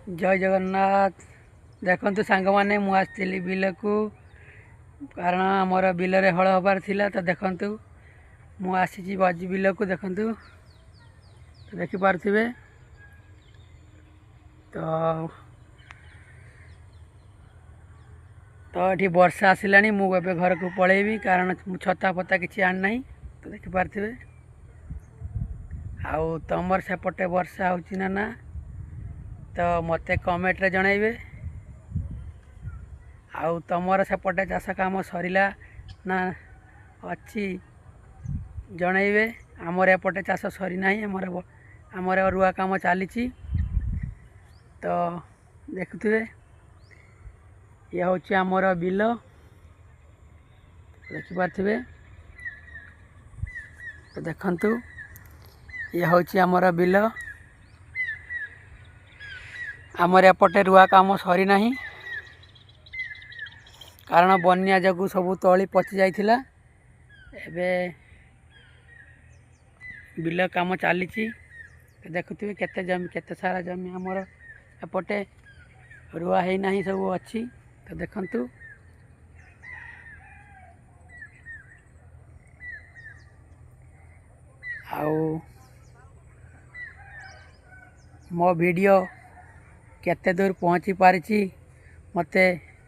जय जगन्नाथ। देखु सांग मैंने मुझे बिल को कारण आमर बिल हल हबार थिला तो देखु मुझे बजी बिल को देखु देखिपे तो ये वर्षा आसला मुझे घर को पलैबी कारण छता फता किसी आना तो देखिपे आउ तमर सेपटे वर्षा हो ना तो मत कमेंट रे जनइबे। आउ तमर सेपटे चाष काम सरला ना अच्छी जनइबे। आमर एपटे चाष सरी ना आमर रुआ काम चली तो देखुए ये हूँ आमर बिल देखिपे तो देखु ये हूँ आमर बिल आमर एपटे रुआ काम सरी ना कारण बन्या जगू सब तली पचि जाइथिला। एबे बिल काम चली देखुए केते जमी केते सारा जमी आमर एपटे रुआ है ना सब अच्छी तो देखु आउ मो वीडियो केते दूर पहुँची पारिछि मते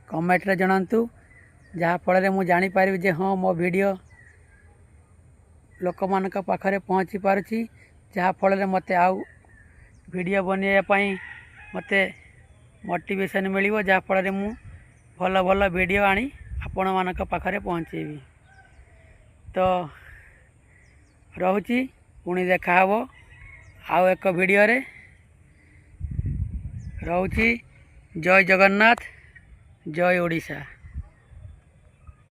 कमेंट रे जणांतु जहाँ फल मु जानी पारिबी जे हाँ मो वीडियो लोक मानक पाखरे पहुँची पारुछि जहाँ फल मते आउ वीडियो बनवाई मते मोटिवेशन मिलिबो जहाँ फल मु भल भल वीडियो आनी आपण मानक पाखरे पहुँचेबी। तो रहुछि पुणी देखा हबो आउ एक वीडियो रे। रहुछि जय जगन्नाथ जय ओडिशा।